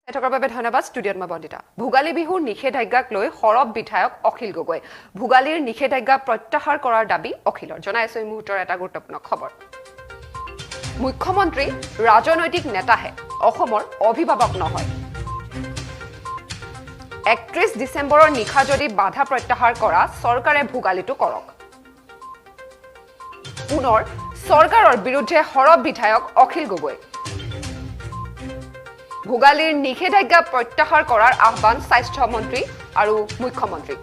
এটকাৰ বাবে ধন্যবাদ ষ্টুডিঅ'ত মই বন্দিতা ভোগালী বিহুৰ নিষেধাজ্ঞাক লৈ সৰব বিধায়ক অখিল গগৈ ভোগালীৰ নিষেধাজ্ঞা প্ৰত্যাহাৰ কৰাৰ দাবী অখিলৰ জনাইছে এই মুহূৰ্তৰ এটা গুৰুত্বপূৰ্ণ খবৰ মুখ্যমন্ত্ৰী ৰাজনৈতিক নেতাহে অসমৰ অভিভাৱক নহয় 31 ডিসেম্বৰৰ নিশা যদি বাধা প্ৰত্যাহাৰ কৰা চৰকাৰে ভোগালীটো কৰক পুনৰ চৰকাৰৰ বিৰুদ্ধে সৰব বিধায়ক অখিল গগৈ ভোগালীৰ নিষেধাজ্ঞা প্ৰত্যাহাৰ কৰাৰ আহ্বান স্বাস্থ্য মন্ত্ৰী আৰু মুখ্যমন্ত্ৰী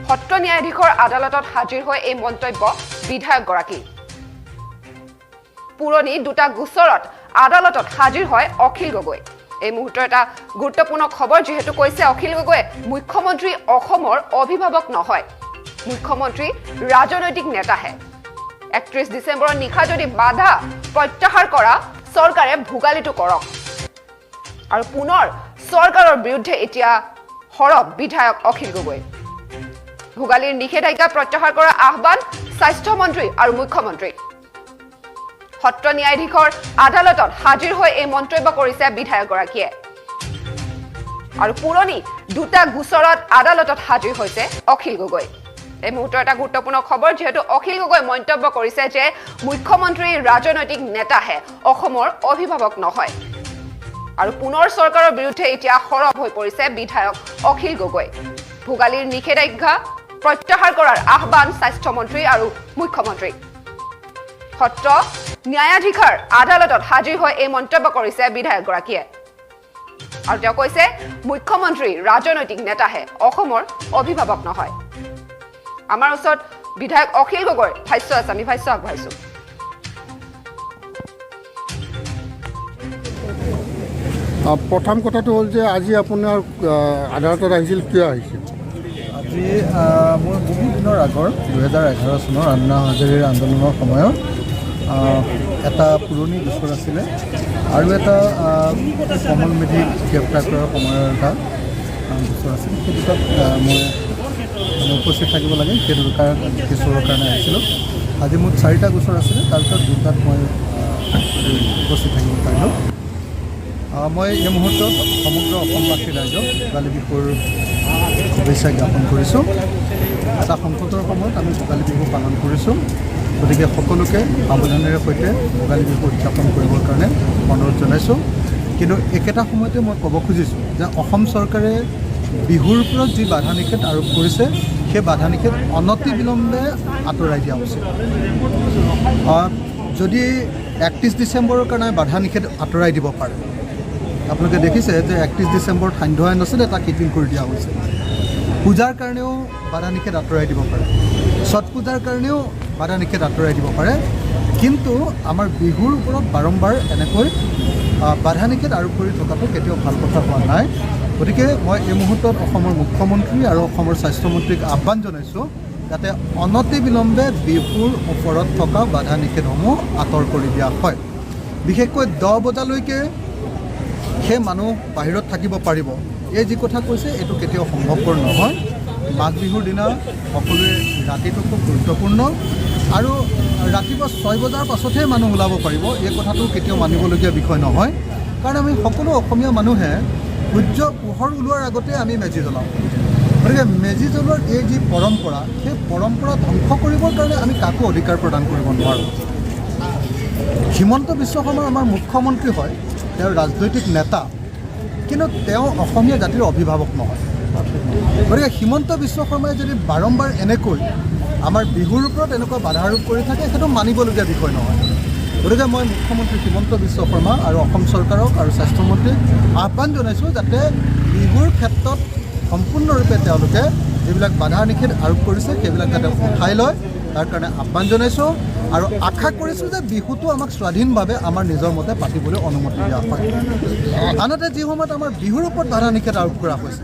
সত্ৰ ন্যায়াধীশৰ আদালতত হাজিৰ হৈ এই মন্তব্য বিধায়ক গৰাকী পুৰণি দুটা গোচৰত আদালতত হাজিৰ হয় অখিল গগৈ এই মুহূৰ্তৰ এটা গুৰুত্বপূৰ্ণ খবৰ যেহেতু কৈছে অখিল গগৈ মুখ্যমন্ত্ৰী অসমৰ অভিভাৱক নহয় মুখ্যমন্ত্ৰী ৰাজনৈতিক নেতাহে 31 ডিসেম্বৰৰ নিশা যদি বাধা প্ৰত্যাহাৰ কৰা চৰকাৰে ভোগালীটো কৰক আৰু পুনৰ চৰকাৰৰ বিৰুদ্ধে এতিয়া সৰব বিধায়ক অখিল গগৈ ভোগালীৰ নিষেধাজ্ঞা প্ৰত্যাহাৰ কৰাৰ আহ্বান স্বাস্থ্য মন্ত্ৰী আৰু মুখ্যমন্ত্ৰী সত্ৰ ন্যায়াধীশৰ আদালতত হাজিৰ হৈ এই মন্তব্য কৰিছে বিধায়ক গৰাকীয়ে আৰু পুৰণি দুটা গোচৰত আদালতত হাজিৰ হৈছে অখিল গগৈ এই মুহূৰ্তৰ এটা গুৰুত্বপূৰ্ণ খবৰ যেহেতু অখিল গগৈ মন্তব্য কৰিছে যে মুখ্যমন্ত্ৰী ৰাজনৈতিক নেতাহে অসমৰ অভিভাৱক নহয় আৰু পুনৰ চৰকাৰৰ বিৰুদ্ধে এতিয়া সৰব হৈ পৰিছে বিধায়ক অখিল গগৈ ভোগালীৰ নিষেধাজ্ঞা প্ৰত্যাহাৰ কৰাৰ আহ্বান স্বাস্থ্য মন্ত্ৰী আৰু মুখ্যমন্ত্ৰী সত্ৰ ন্যায়াধীশৰ আদালতত হাজিৰ হৈ এই মন্তব্য কৰিছে বিধায়ক গৰাকীয়ে আৰু তেওঁ কৈছে মুখ্যমন্ত্ৰী ৰাজনৈতিক নেতাহে অসমৰ অভিভাৱক নহয় আমাৰ ওচৰত বিধায়ক অখিল গগৈৰ ভাষ্য আছে আমি ভাষ্য আগবঢ়াইছো প্ৰথম কথাটো হ'ল যে আজি আপোনাৰ আদালতত আহিছিল কিয় আহিছিল আজি মই বহু দিনৰ আগৰ 2011 চনৰ আন্না হাজাৰীৰ আন্দোলনৰ সময়ত এটা পুৰণি গোচৰ আছিলে আৰু এটা কমল মেধিক গ্ৰেপ্তাৰ কৰাৰ সময়ৰ এটা গোচৰ আছিল সেই দুটাত মই উপস্থিত থাকিব লাগে সেই দুটাৰ গোচৰৰ কাৰণে আহিছিলোঁ আজি মোৰ 4টা গোচৰ আছিলে তাৰপিছত দুটাত মই উপস্থিত থাকিব পাৰিলোঁ মই এই মুহূৰ্তত সমগ্ৰ অসমবাসী ৰাইজক ভোগালী বিহুৰ শুভেচ্ছা জ্ঞাপন কৰিছোঁ এটা সংকটৰ সময়ত আমি ভোগালী বিহু পালন কৰিছোঁ গতিকে সকলোকে সাৱধানেৰে সৈতে ভোগালী বিহু উদযাপন কৰিবৰ কাৰণে অনুৰোধ জনাইছোঁ কিন্তু একেটা সময়তে মই ক'ব খুজিছোঁ যে অসম চৰকাৰে বিহুৰ ওপৰত যি বাধা নিষেধ আৰোপ কৰিছে সেই বাধা নিষেধ অনতিবিলম্বে আঁতৰাই দিয়া উচিত যদি 31 ডিচেম্বৰৰ কাৰণে বাধা নিষেধ আঁতৰাই দিব পাৰে আপোনালোকে দেখিছে যে 31 ডিচেম্বৰত সান্ধ্য আইন আছিলে তাক শিথিল কৰি দিয়া হৈছে পূজাৰ কাৰণেও বাধা নিষেধ আঁতৰাই দিব পাৰে ছট পূজাৰ কাৰণেও বাধা নিষেধ আঁতৰাই দিব পাৰে কিন্তু আমাৰ বিহুৰ ওপৰত বাৰম্বাৰ এনেকৈ বাধা নিষেধ আৰোপ কৰি থকাটো কেতিয়াও ভাল কথা হোৱা নাই গতিকে মই এই মুহূৰ্তত অসমৰ মুখ্যমন্ত্ৰী আৰু অসমৰ স্বাস্থ্যমন্ত্ৰীক আহ্বান জনাইছোঁ যাতে অনতিবিলম্বে বিহুৰ ওপৰত থকা বাধা নিষেধসমূহ আঁতৰ কৰি দিয়া হয় বিশেষকৈ 10 বজালৈকে সেই মানুহ বাহিৰত থাকিব পাৰিব এই যি কথা কৈছে এইটো কেতিয়াও সম্ভৱপৰ নহয় মাঘ বিহুৰ দিনা সকলোৱে ৰাতিটো খুব গুৰুত্বপূৰ্ণ আৰু ৰাতিপুৱা 6 বজাৰ পাছতহে মানুহ ওলাব পাৰিব এই কথাটো কেতিয়াও মানিবলগীয়া বিষয় নহয় কাৰণ আমি সকলো অসমীয়া মানুহে সূৰ্য পোহৰ ওলোৱাৰ আগতে আমি মেজি জ্বলাওঁ গতিকে মেজি জ্বলোৱাৰ এই যি পৰম্পৰা সেই পৰম্পৰা ধ্বংস কৰিবৰ কাৰণে আমি কাকো অধিকাৰ প্ৰদান কৰিব নোৱাৰোঁ হিমন্ত বিশ্ব শৰ্মা আমাৰ মুখ্যমন্ত্ৰী হয় তেওঁ ৰাজনৈতিক নেতা কিন্তু তেওঁ অসমীয়া জাতিৰ অভিভাৱক নহয় গতিকে হিমন্ত বিশ্ব শৰ্মাই যদি বাৰম্বাৰ এনেকৈ আমাৰ বিহুৰ ওপৰত এনেকুৱা বাধা আৰোপ কৰি থাকে সেইটো মানিবলগীয়া বিষয় নহয় গতিকে মই মুখ্যমন্ত্ৰী হিমন্ত বিশ্ব শৰ্মা আৰু অসম চৰকাৰক আৰু স্বাস্থ্যমন্ত্ৰীক আহ্বান জনাইছোঁ যাতে বিহুৰ ক্ষেত্ৰত সম্পূৰ্ণৰূপে তেওঁলোকে যিবিলাক বাধা নিষেধ আৰোপ কৰিছে সেইবিলাক যাতে উঠাই লয় তাৰ কাৰণে আহ্বান জনাইছোঁ আৰু আশা কৰিছোঁ যে বিহুটো আমাক স্বাধীনভাৱে আমাৰ নিজৰ মতে পাতিবলৈ অনুমতি দিয়া হয় আনহাতে যি সময়ত আমাৰ বিহুৰ ওপৰত বাধা নিষেধ আৰোপ কৰা হৈছে